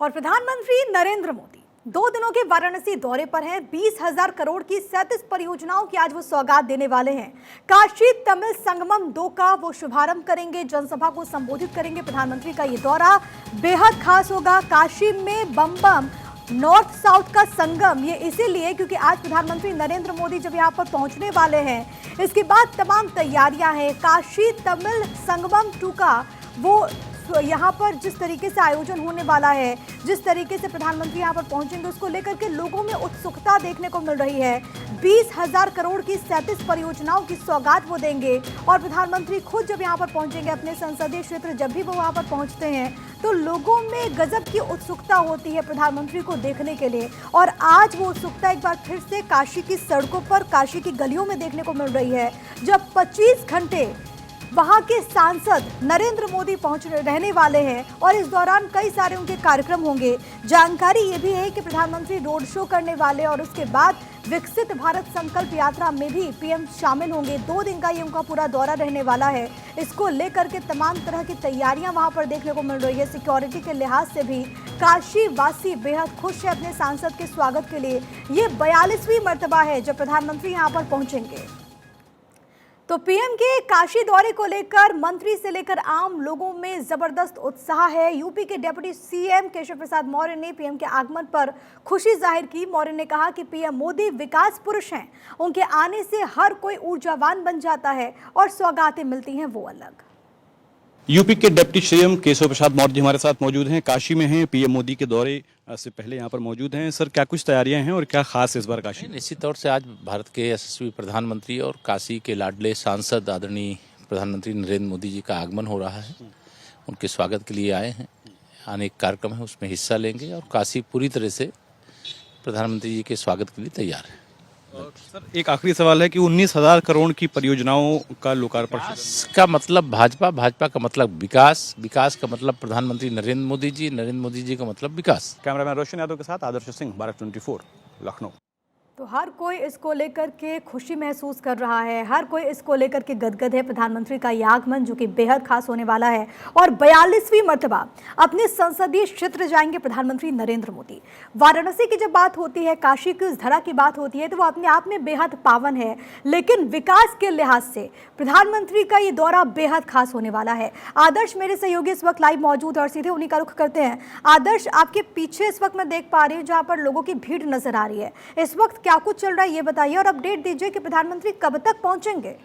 और प्रधानमंत्री नरेंद्र मोदी 2 दिनों के वाराणसी दौरे पर हैं। 20,000 करोड़ की 37 परियोजनाओं की आज वो सौगात देने वाले हैं। काशी तमिल संगमम 2 का वो शुभारंभ करेंगे, जनसभा को संबोधित करेंगे। प्रधानमंत्री का ये दौरा बेहद खास होगा। काशी में बम बम नॉर्थ साउथ का संगम, ये इसीलिए क्योंकि आज प्रधानमंत्री नरेंद्र मोदी जब यहाँ पर पहुंचने वाले हैं, इसके बाद तमाम तैयारियां हैं। काशी तमिल संगमम 2 का वो यहाँ पर जिस तरीके से आयोजन होने वाला है, जिस तरीके से प्रधानमंत्री यहाँ पर पहुंचेंगे, उसको लेकर के लोगों में उत्सुकता देखने को मिल रही है। 20,000 करोड़ की 37 परियोजनाओं की सौगात वो देंगे और प्रधानमंत्री खुद जब यहाँ पर पहुंचेंगे अपने संसदीय क्षेत्र, जब भी वो वहाँ पर पहुंचते हैं तो लोगों में गजब की उत्सुकता होती है प्रधानमंत्री को देखने के लिए। और आज वो उत्सुकता एक बार फिर से काशी की सड़कों पर, काशी की गलियों में देखने को मिल रही है, जब 25 घंटे वहां के सांसद नरेंद्र मोदी रहने वाले हैं और इस दौरान कई सारे उनके कार्यक्रम होंगे। जानकारी ये भी है कि प्रधानमंत्री रोड शो करने वाले और उसके बाद विकसित भारत संकल्प यात्रा में भी पीएम शामिल होंगे। 2 दिन का ये उनका पूरा दौरा रहने वाला है। इसको लेकर के तमाम तरह की तैयारियां वहां पर देखने को मिल रही है। सिक्योरिटी के लिहाज से भी काशी वासी बेहद खुश है अपने सांसद के स्वागत के लिए। ये 42वीं मर्तबा है जब प्रधानमंत्री यहाँ पर पहुंचेंगे। तो पीएम के काशी दौरे को लेकर मंत्री से लेकर आम लोगों में जबरदस्त उत्साह है। यूपी के डिप्टी सीएम केशव प्रसाद मौर्य ने पीएम के आगमन पर खुशी जाहिर की। मौर्य ने कहा कि पीएम मोदी विकास पुरुष हैं, उनके आने से हर कोई ऊर्जावान बन जाता है और सौगातें मिलती हैं वो अलग। यूपी के डिप्टी सीएम केशव प्रसाद मौर्य जी हमारे साथ मौजूद हैं, काशी में हैं, पीएम मोदी के दौरे से पहले यहाँ पर मौजूद हैं। सर, क्या कुछ तैयारियां हैं और क्या खास इस बार काशी? निश्चित तौर से आज भारत के यशस्वी प्रधानमंत्री और काशी के लाडले सांसद आदरणीय प्रधानमंत्री नरेंद्र मोदी जी का आगमन हो रहा है। उनके स्वागत के लिए आए हैं। अनेक कार्यक्रम है, उसमें हिस्सा लेंगे और काशी पूरी तरह से प्रधानमंत्री जी के स्वागत के लिए तैयार है। सर, एक आखिरी सवाल है कि 19,000 करोड़ की परियोजनाओं का लोकार्पण का मतलब भाजपा, भाजपा का मतलब विकास, विकास का मतलब प्रधानमंत्री नरेंद्र मोदी जी, नरेंद्र मोदी जी का मतलब विकास। कैमरामैन रोशन यादव के साथ आदर्श सिंह, भारत 24, लखनऊ। तो हर कोई इसको लेकर के खुशी महसूस कर रहा है, हर कोई इसको लेकर के गदगद है। प्रधानमंत्री का ये आगमन जो कि बेहद खास होने वाला है और 42वीं मर्तबा अपने संसदीय क्षेत्र जाएंगे प्रधानमंत्री नरेंद्र मोदी। वाराणसी की जब बात होती है, काशी की उस धरा की बात होती है, तो वो अपने आप में बेहद पावन है, लेकिन विकास के लिहाज से प्रधानमंत्री का ये दौरा बेहद खास होने वाला है। आदर्श मेरे सहयोगी इस वक्त लाइव मौजूद और सीधे उन्हीं का रुख करते हैं। आदर्श, आपके पीछे इस वक्त मैं देख पा रही हूँ जहाँ पर लोगों की भीड़ नजर आ रही है, इस वक्त क्या कुछ चल रहा है ये बताइए और अपडेट दीजिए कि प्रधानमंत्री कब तक पहुंचेंगे।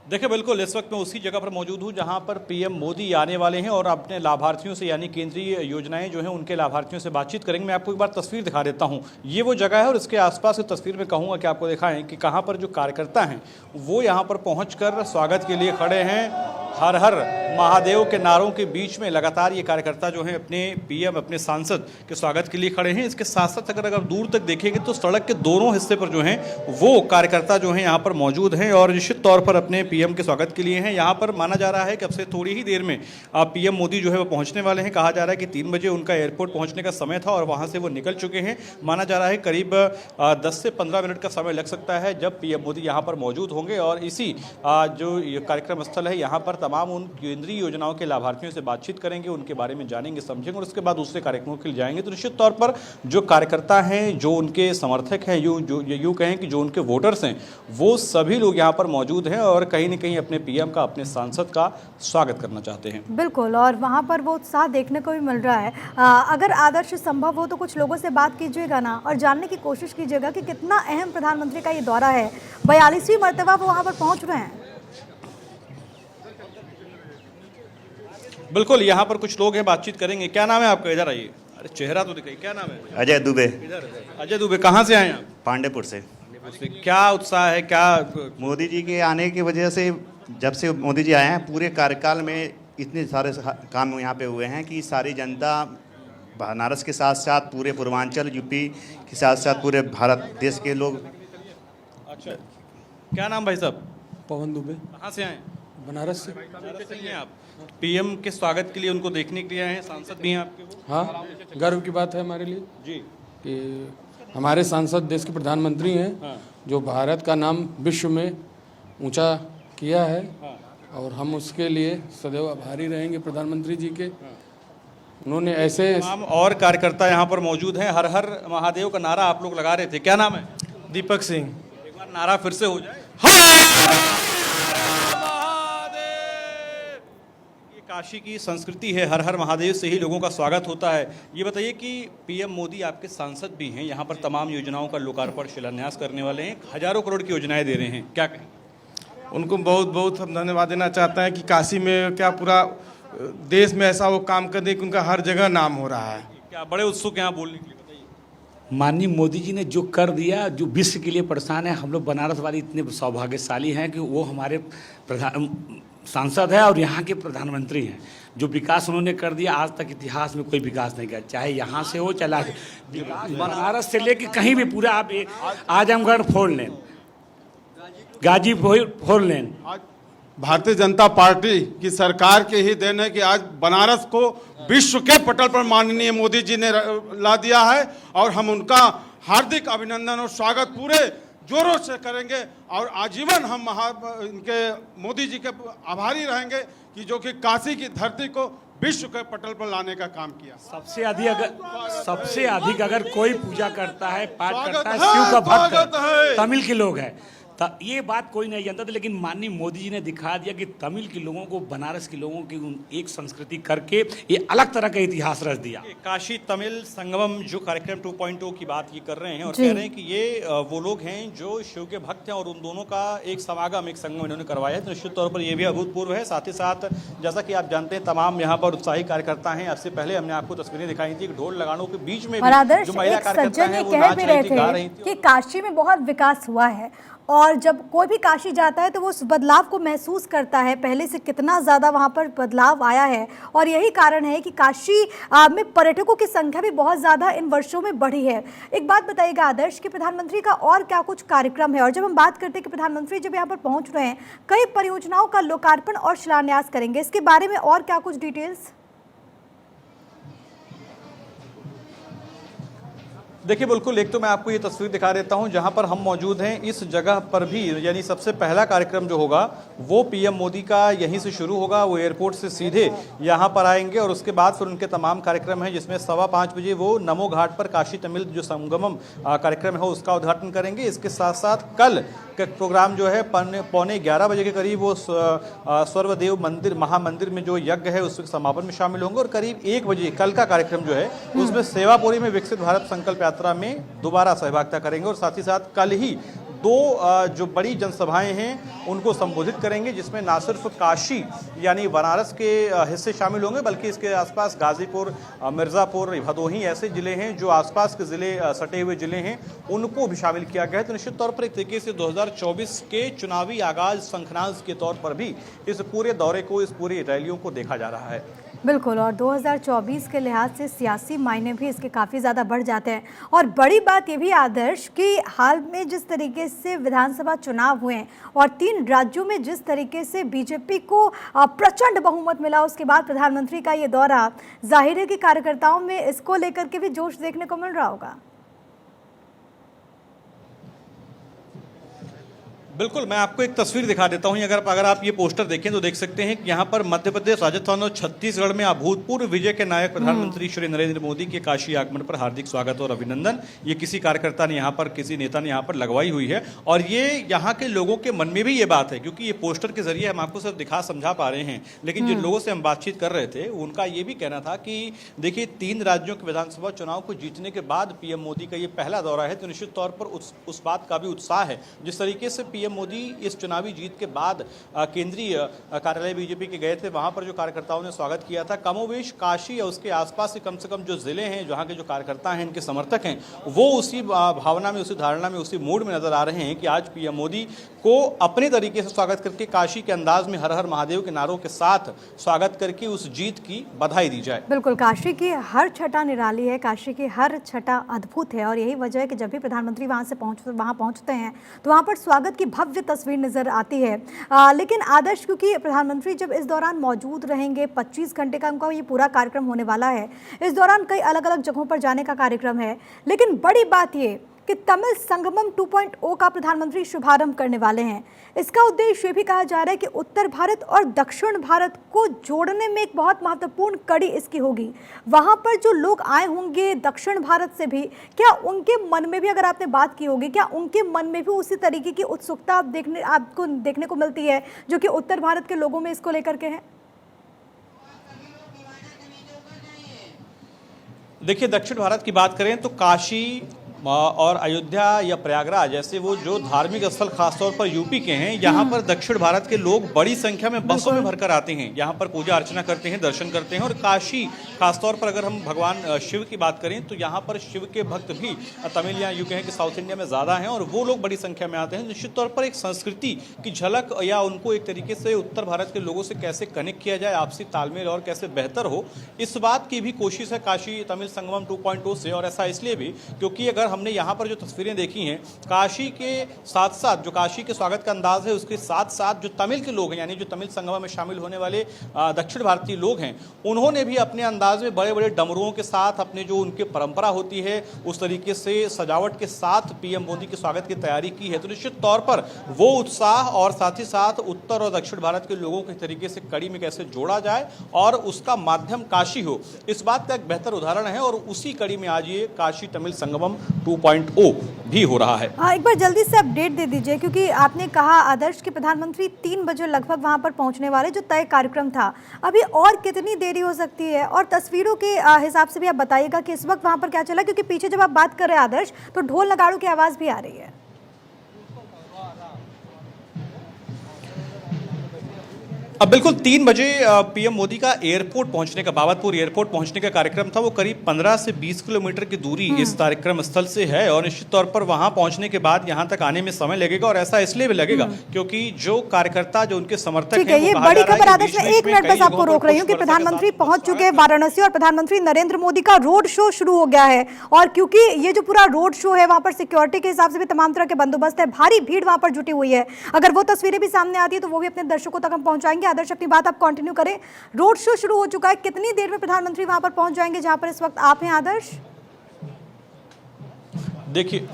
देखिए, बिल्कुल इस वक्त मैं उसी जगह पर मौजूद हूं जहां पर पीएम मोदी आने वाले हैं और अपने लाभार्थियों से, यानी केंद्रीय योजनाएं जो हैं उनके लाभार्थियों से बातचीत करेंगे। मैं आपको एक बार तस्वीर दिखा देता हूं। ये वो जगह है और इसके आसपास की तस्वीर में कहूँगा कि आपको दिखाएं कि कहाँ पर जो कार्यकर्ता हैं वो यहाँ पर पहुँचकर स्वागत के लिए खड़े हैं। हर हर महादेव के नारों के बीच में लगातार ये कार्यकर्ता जो हैं अपने पीएम, अपने सांसद के स्वागत के लिए खड़े हैं। इसके साथ साथ अगर दूर तक देखेंगे तो सड़क के दोनों हिस्से पर जो हैं वो कार्यकर्ता जो हैं यहाँ पर मौजूद हैं और निश्चित तौर पर अपने पीएम के स्वागत के लिए हैं। यहाँ पर माना जा रहा है कि अब से थोड़ी ही देर में पीएम मोदी जो है वो पहुँचने वाले हैं। कहा जा रहा है कि 3 बजे उनका एयरपोर्ट पहुँचने का समय था और वहाँ से वो निकल चुके हैं। माना जा रहा है करीब 10 से 15 मिनट का समय लग सकता है जब पीएम मोदी यहाँ पर मौजूद होंगे और इसी जो कार्यक्रम स्थल है यहाँ पर तमाम उन केंद्रीय योजनाओं के लाभार्थियों से बातचीत करेंगे, उनके बारे में जानेंगे, समझेंगे और उसके बाद दूसरे कार्यक्रमों के लिए जाएंगे। तो निश्चित तौर पर जो कार्यकर्ता हैं, जो उनके समर्थक हैं, यूँ कहें कि जो उनके वोटर्स हैं, वो सभी लोग यहाँ पर मौजूद हैं और कहीं न कहीं अपने पीएम का, अपने सांसद का स्वागत करना चाहते हैं। बिल्कुल, और वहाँ पर वो उत्साह देखने को भी मिल रहा है। अगर आदर्श संभव हो तो कुछ लोगों से बात कीजिएगा ना और जानने की कोशिश कीजिएगा कि कितना अहम प्रधानमंत्री का ये दौरा है। 42वीं मर्तबा वो वहाँ पर पहुँच रहे हैं। बिल्कुल, यहाँ पर कुछ लोग हैं, बातचीत करेंगे। क्या नाम है आपका? इधर आइए। अरे चेहरा तो दिखाइए, क्या नाम है? अजय दुबे। इधर अजय दुबे, कहाँ से आए आप? पांडेपुर से। क्या उत्साह है? क्या मोदी जी के आने की वजह से, जब से मोदी जी आए हैं पूरे कार्यकाल में इतने सारे काम यहाँ पे हुए हैं कि सारी जनता बनारस के साथ साथ पूरे पूर्वांचल, यूपी के साथ साथ पूरे भारत देश के लोग। अच्छा, क्या नाम भाई साहब? पवन दुबे। कहाँ से आए? बनारस से। हैं आप? पीएम के स्वागत के लिए उनको देखने के लिए आए हैं, सांसद भी हैं आपके वो? हाँ, गर्व की बात है हमारे लिए जी कि हमारे सांसद देश के प्रधानमंत्री हैं। हाँ। जो भारत का नाम विश्व में ऊंचा किया है और हम उसके लिए सदैव आभारी रहेंगे प्रधानमंत्री जी के। उन्होंने ऐसे तमाम और कार्यकर्ता यहाँ पर मौजूद हैं। हर हर महादेव का नारा आप लोग लगा रहे थे, क्या नाम है? दीपक सिंह। एक बार नारा फिर से हो जाए। ये काशी की संस्कृति है, हर हर महादेव से ही लोगों का स्वागत होता है। ये बताइए कि पीएम मोदी आपके सांसद भी हैं, यहाँ पर तमाम योजनाओं का लोकार्पण शिलान्यास करने वाले हैं, हजारों करोड़ की योजनाएं दे रहे हैं, क्या कहें? उनको बहुत बहुत हम धन्यवाद देना चाहते हैं कि काशी में क्या पूरा देश में ऐसा वो काम करने कि उनका हर जगह नाम हो रहा है। क्या बड़े उत्सुक यहाँ बोलने के लिए, बताइए। माननीय मोदी जी ने जो कर दिया, जो विश्व के लिए परेशान है, हम लोग बनारस वाले इतने सौभाग्यशाली हैं कि वो हमारे प्रधान सांसद है और यहाँ के प्रधानमंत्री हैं। जो विकास उन्होंने कर दिया, आज तक इतिहास में कोई विकास नहीं किया, चाहे यहाँ से हो चला बनारस से लेके कहीं भी पूरा आप आजमगढ़ 4 लेन, गाजीपुर 4 लेन। भारतीय जनता पार्टी की सरकार के ही देन है कि आज बनारस को विश्व के पटल पर माननीय मोदी जी ने ला दिया है और हम उनका हार्दिक अभिनंदन और स्वागत पूरे जोरों से करेंगे और आजीवन हम इनके मोदी जी के आभारी रहेंगे कि जो कि काशी की धरती को विश्व के पटल पर लाने का काम किया। सबसे अधिक अगर कोई पूजा करता है, पाठ करता है, शिव का भक्त है, तमिल के लोग हैं। ये बात कोई नहीं जानता था, लेकिन माननीय मोदी जी ने दिखा दिया कि तमिल के लोगों को, बनारस के लोगों की एक संस्कृति करके ये अलग तरह का इतिहास रच दिया। काशी तमिल संगमम जो कार्यक्रम 2.0 की बात ये कर रहे हैं और कह रहे हैं कि ये वो लोग हैं जो शिव के भक्त हैं और उन दोनों का एक समागम, एक संगम इन्होंने करवाया है। तो निश्चित तौर पर ये भी अभूतपूर्व है। साथ ही साथ जैसा कि आप जानते हैं तमाम यहाँ पर उत्साही कार्यकर्ता हैं। इससे पहले हमने आपको तस्वीरें दिखाई थी ढोल लगानों के बीच में आदर्श, जो महिला एक कार्यकर्ता सज्जन है ये वो कह नाच भी रही रहे थी, गा रही थे थी। कि काशी में बहुत विकास हुआ है और जब कोई भी काशी जाता है तो वो उस बदलाव को महसूस करता है, पहले से कितना ज़्यादा वहाँ पर बदलाव आया है। और यही कारण है कि काशी में पर्यटकों की संख्या भी बहुत ज़्यादा इन वर्षों में बढ़ी है। एक बात बताइएगा आदर्श कि प्रधानमंत्री का और क्या कुछ कार्यक्रम है, और जब हम बात करते हैं कि प्रधानमंत्री जब यहाँ पर पहुँच रहे हैं, कई परियोजनाओं का लोकार्पण और शिलान्यास करेंगे, इसके बारे में और क्या कुछ डिटेल्स? देखिए बिल्कुल, एक तो मैं आपको ये तस्वीर दिखा देता हूं जहां पर हम मौजूद हैं। इस जगह पर भी यानी सबसे पहला कार्यक्रम जो होगा वो पीएम मोदी का यहीं से शुरू होगा। वो एयरपोर्ट से सीधे यहां पर आएंगे और उसके बाद फिर उनके तमाम कार्यक्रम हैं, जिसमें 5:15 बजे वो नमो घाट पर काशी तमिल जो संगमम कार्यक्रम है उसका उद्घाटन करेंगे। इसके साथ साथ कल का प्रोग्राम जो है 11:15 बजे के करीब वो स्वर्वदेव मंदिर महामंदिर में जो यज्ञ है उसके समापन में शामिल होंगे और करीब 1 बजे कल का कार्यक्रम जो है उसमें सेवापुरी में विकसित भारत संकल्प यात्रा में दोबारा सहभागिता करेंगे और साथ ही साथ कल ही 2 जो बड़ी जनसभाएं हैं उनको संबोधित करेंगे, जिसमें ना सिर्फ काशी यानी बनारस के हिस्से शामिल होंगे बल्कि इसके आसपास गाजीपुर, मिर्ज़ापुर, भदोही ऐसे ज़िले हैं जो आसपास के ज़िले सटे हुए ज़िले हैं उनको भी शामिल किया गया है। तो निश्चित तौर पर एक तरीके से 2024 के चुनावी आगाज़ शंखनाद के तौर पर भी इस पूरे दौरे को, इस पूरी रैलियों को देखा जा रहा है। बिल्कुल, और 2024 के लिहाज से सियासी मायने भी इसके काफ़ी ज़्यादा बढ़ जाते हैं। और बड़ी बात ये भी आदर्श कि हाल में जिस तरीके से विधानसभा चुनाव हुए हैं और 3 राज्यों में जिस तरीके से बीजेपी को प्रचंड बहुमत मिला, उसके बाद प्रधानमंत्री का ये दौरा, जाहिर है कि कार्यकर्ताओं में इसको लेकर के भी जोश देखने को मिल रहा होगा। बिल्कुल, मैं आपको एक तस्वीर दिखा देता हूं। अगर आप ये पोस्टर देखें तो देख सकते हैं कि यहाँ पर मध्य प्रदेश, राजस्थान और छत्तीसगढ़ में अभूतपूर्व विजय के नायक प्रधानमंत्री श्री नरेंद्र मोदी के काशी आगमन पर हार्दिक स्वागत और अभिनंदन ये किसी कार्यकर्ता ने यहाँ पर, किसी नेता ने यहाँ पर लगवाई हुई है। और ये यहाँ के लोगों के मन में भी ये बात है, क्योंकि ये पोस्टर के जरिए हम आपको सिर्फ दिखा समझा पा रहे हैं, लेकिन जिन लोगों से हम बातचीत कर रहे थे उनका ये भी कहना था कि देखिए 3 राज्यों के विधानसभा चुनाव को जीतने के बाद पीएम मोदी का ये पहला दौरा है, तो निश्चित तौर पर उस बात का भी उत्साह है। जिस तरीके से पीएम मोदी इस चुनावी जीत के बाद केंद्रीय कार्यालय बीजेपी के गए थे, वहां पर जो कार्यकर्ताओं ने स्वागत किया था, कमोवेश काशी और उसके आसपास से कम जो जिले हैं, जहां के जो कार्यकर्ता हैं, इनके समर्थक हैं, वो उसी भावना में, उसी धारणा में, उसी मूड में नजर आ रहे हैं कि आज पीएम मोदी को अपने तरीके से स्वागत करके काशी के अंदाज में हर हर महादेव के नारों के साथ स्वागत करके उस जीत की बधाई दी जाए। बिल्कुल, काशी की हर छटा निराली है, काशी की हर छटा अद्भुत है और यही वजह है कि जब भी प्रधानमंत्री वहां पहुंचते हैं तो वहां पर स्वागत की भव्य तस्वीर नजर आती है। लेकिन आदर्श, क्योंकि प्रधानमंत्री जब इस दौरान मौजूद रहेंगे, 25 घंटे का उनका ये पूरा कार्यक्रम होने वाला है, इस दौरान कई अलग अलग जगहों पर जाने का कार्यक्रम है, लेकिन बड़ी बात ये कि तमिल संगमम 2.0 का प्रधानमंत्री शुभारंभ करने वाले हैं। इसका उद्देश्य ये भी कहा जा रहा है कि उत्तर भारत और दक्षिण भारत को जोड़ने में एक बहुत महत्वपूर्ण कड़ी इसकी होगी। वहां पर जो लोग आए होंगे दक्षिण भारत से भी, क्या उनके मन में भी, अगर आपने बात की होगी, क्या उनके मन में भी उसी तरीके की उत्सुकता आपको देखने को मिलती है जो कि उत्तर भारत के लोगों में इसको लेकर के है? देखिए, दक्षिण भारत की बात करें तो काशी और अयोध्या या प्रयागराज जैसे वो जो धार्मिक स्थल खासतौर पर यूपी के हैं, यहाँ पर दक्षिण भारत के लोग बड़ी संख्या में बसों में भरकर आते हैं, यहाँ पर पूजा अर्चना करते हैं, दर्शन करते हैं। और काशी खासतौर पर अगर हम भगवान शिव की बात करें तो यहाँ पर शिव के भक्त भी तमिल या यूं कहें कि साउथ इंडिया में ज़्यादा हैं और वो लोग बड़ी संख्या में आते हैं। निश्चित तौर पर एक संस्कृति की झलक या उनको एक तरीके से उत्तर भारत के लोगों से कैसे कनेक्ट किया जाए, आपसी तालमेल और कैसे बेहतर हो, इस बात की भी कोशिश है काशी तमिल संगमम 2.0 से। और ऐसा इसलिए भी क्योंकि अगर हमने यहाँ पर जो तस्वीरें देखी हैं, काशी के साथ साथ जो काशी के स्वागत का अंदाज है उसके साथ साथ जो तमिल के लोग हैं, यानी जो तमिल संगमम में शामिल होने वाले दक्षिण भारतीय लोग हैं, उन्होंने भी अपने अंदाज में बड़े बड़े डमरुओं के साथ अपने जो उनकी परंपरा होती है उस तरीके से सजावट के साथ पीएम मोदी के स्वागत की तैयारी की है। तो निश्चित तौर पर वो उत्साह और साथ ही साथ उत्तर और दक्षिण भारत के लोगों के तरीके से कड़ी में कैसे जोड़ा जाए और उसका माध्यम काशी हो, इस बात का एक बेहतर उदाहरण है। और उसी कड़ी में आज ये काशी तमिल संगमम 2.0 भी हो रहा है। हाँ, एक बार जल्दी से अपडेट दे दीजिए, क्योंकि आपने कहा आदर्श के प्रधानमंत्री 3 बजे लगभग वहां पर पहुंचने वाले, जो तय कार्यक्रम था। अभी और कितनी देरी हो सकती है? और तस्वीरों के हिसाब से भी आप बताइएगा कि इस वक्त वहां पर क्या चला, क्योंकि पीछे जब आप बात कर रहे हैं आदर्श तो ढोल नगाड़ों की आवाज भी आ रही है। अब बिल्कुल 3 बजे पीएम मोदी का एयरपोर्ट पहुंचने का, बाबतपुर एयरपोर्ट पहुंचने का कार्यक्रम था। वो करीब 15 से 20 किलोमीटर की दूरी इस कार्यक्रम स्थल से है और निश्चित तौर पर वहां पहुंचने के बाद यहां तक आने में समय लगेगा। और ऐसा इसलिए भी लगेगा क्योंकि जो कार्यकर्ता, जो उनके समर्थक हैं, ये बड़ी खबर आदर्श में 1 मिनट बस आपको रोक रही हूँ कि प्रधानमंत्री पहुंच चुके हैं वाराणसी और प्रधानमंत्री नरेंद्र मोदी का रोड शो शुरू हो गया है। और क्योंकि ये जो पूरा रोड शो है वहां पर सिक्योरिटी के हिसाब से भी तमाम तरह के बंदोबस्त है, भारी भीड़ वहां पर जुटी हुई है। अगर वो तस्वीरें भी सामने आती है तो वो भी अपने दर्शकों तक हम पहुंचाएंगे। आदर्श, अपनी बात आप कंटिन्यू करें। रोड शो शुरू हो चुका है, कितनी देर में प्रधानमंत्री वहां पर पहुंच जाएंगे जहां पर इस वक्त आप हैं आदर्श? देखिए,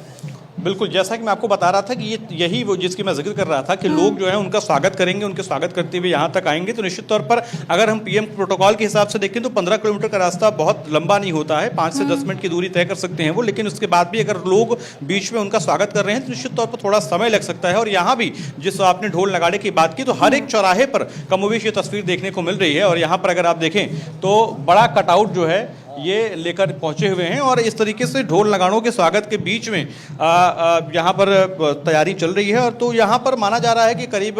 बिल्कुल जैसा कि मैं आपको बता रहा था कि ये यही वो जिसकी मैं जिक्र कर रहा था कि लोग जो है उनका स्वागत करेंगे, उनके स्वागत करते हुए यहाँ तक आएंगे। तो निश्चित तौर पर अगर हम पीएम प्रोटोकॉल के हिसाब से देखें तो 15 किलोमीटर का रास्ता बहुत लंबा नहीं होता है, 5 से 10 मिनट की दूरी तय कर सकते हैं वो। लेकिन उसके बाद भी अगर लोग बीच में उनका स्वागत कर रहे हैं तो निश्चित तौर पर थोड़ा समय लग सकता है। और यहाँ भी जिस आपने ढोल नगाड़े की बात की तो हर एक चौराहे पर कमोवेश ये तस्वीर देखने को मिल रही है। और यहाँ पर अगर आप देखें तो बड़ा कटआउट जो है ये लेकर पहुंचे हुए हैं और इस तरीके से ढोल नगाड़ों के स्वागत के बीच में यहाँ पर तैयारी चल रही है। और तो यहाँ पर माना जा रहा है कि करीब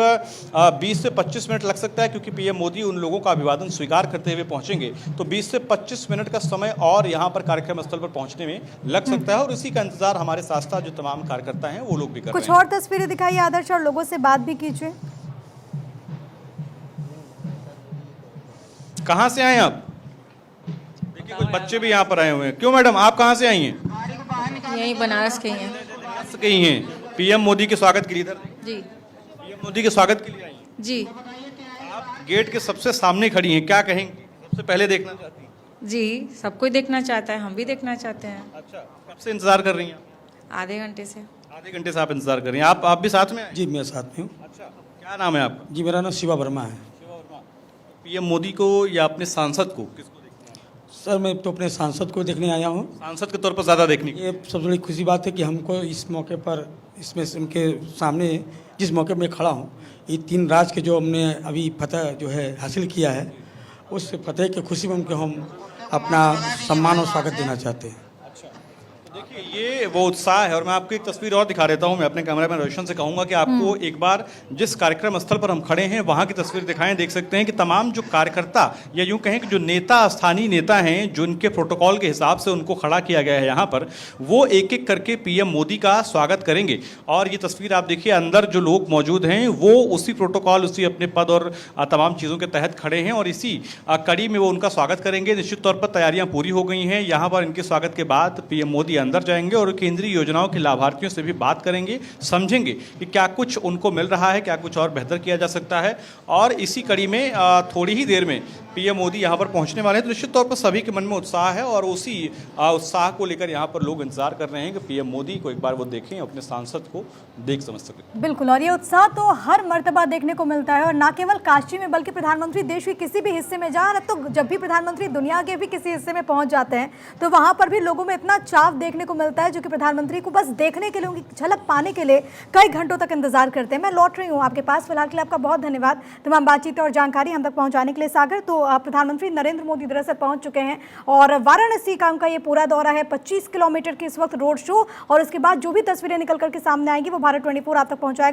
20 से 25 मिनट लग सकता है, क्योंकि पीएम मोदी उन लोगों का अभिवादन स्वीकार करते हुए पहुंचेंगे। तो 20 से 25 मिनट का समय और यहाँ पर कार्यक्रम स्थल पर पहुंचने में लग सकता है और इसी का इंतजार हमारे साथ साथ जो तमाम कार्यकर्ता हैं वो लोग भी कर रहे हैं। कुछ और तस्वीरें दिखाइए आदर्श और लोगों से बात भी कीजिए। कहाँ से आए आप? देखिए, कुछ बच्चे भी यहाँ पर आए हुए हैं। क्यों मैडम, आप कहाँ से आई हैं? यही बनारस के ही हैं। बनारस के ही हैं। पीएम मोदी के स्वागत के लिए इधर जी। पीएम मोदी के स्वागत के लिए आई हैं जी। आप गेट के सबसे सामने खड़ी हैं, क्या कहेंगे? सबसे पहले देखना चाहती हैं? जी, सब कोई देखना चाहता है, हम भी देखना चाहते हैं। अच्छा, कब से इंतजार कर रही हैं? आधे घंटे से। आधे घंटे से आप इंतजार कर रही हैं। आप भी साथ में आए? जी, मैं साथ में हूँ। अच्छा, क्या नाम है आपका? जी, मेरा नाम शिवा वर्मा है। पीएम मोदी को या अपने सांसद को, किसको देखना है? सर, मैं तो अपने सांसद को देखने आया हूँ। सांसद के तौर पर ज़्यादा देखने की। ये सबसे बड़ी खुशी बात है कि हमको इस मौके पर, इसमें उनके सामने जिस मौके में खड़ा हूँ, ये 3 राज्य के जो हमने अभी फतह जो है हासिल किया है, उस फतह की खुशी में उनको हम अपना सम्मान और स्वागत देना चाहते हैं। देखिए, ये वो उत्साह है। और मैं आपको एक तस्वीर और दिखा देता हूँ। मैं अपने कैमरामैन रोशन से कहूँगा कि आपको एक बार जिस कार्यक्रम स्थल पर हम खड़े हैं वहाँ की तस्वीर दिखाएं। देख सकते हैं कि तमाम जो कार्यकर्ता या यूँ कहें कि जो नेता, स्थानीय नेता हैं, जो उनके प्रोटोकॉल के हिसाब से उनको खड़ा किया गया है यहाँ पर, वो एक एक करके पीएम मोदी का स्वागत करेंगे। और ये तस्वीर आप देखिए, अंदर जो लोग मौजूद हैं वो उसी प्रोटोकॉल, उसी अपने पद और तमाम चीज़ों के तहत खड़े हैं और इसी कड़ी में वो उनका स्वागत करेंगे। निश्चित तौर पर तैयारियाँ पूरी हो गई हैं। यहाँ पर इनके स्वागत के बाद पीएम मोदी अंदर जाएंगे और केंद्रीय योजनाओं के लाभार्थियों से भी बात करेंगे, समझेंगे कि क्या कुछ उनको मिल रहा है, क्या कुछ और बेहतर किया जा सकता है। और इसी कड़ी में थोड़ी ही देर में पीएम मोदी यहाँ पर पहुँचने वाले हैं, तो निश्चित तौर पर सभी के मन में उत्साह है और उसी उत्साह को लेकर यहाँ पर लोग इंतजार कर रहे हैं कि पीएम मोदी को एक बार वो देखें, अपने सांसद को देख समझ सकें। बिल्कुल, और ये उत्साह तो हर मर्तबा देखने को मिलता है, और ना केवल काशी में बल्कि प्रधानमंत्री देश के किसी भी हिस्से में जाए, तो जब भी प्रधानमंत्री दुनिया के भी किसी हिस्से में पहुंच जाते हैं तो वहां पर भी लोगों में इतना चाव देखने को मिलता है, जो कि प्रधानमंत्री को बस देखने के लिए, उनकी झलक पाने के लिए कई घंटों तक इंतजार करते हैं। मैं लौट रही हूँ आपके पास, फिलहाल के लिए आपका बहुत धन्यवाद तमाम बातचीत और जानकारी हम तक पहुंचाने के लिए। सागर, तो प्रधानमंत्री नरेंद्र मोदी दरअसल पहुंच चुके हैं और वाराणसी का उनका ये पूरा दौरा है, 25 किलोमीटर की इस वक्त रोड शो, और उसके बाद जो भी तस्वीरें निकल करके सामने आएंगी वो भारत 24 आप तक पहुंचाएगा।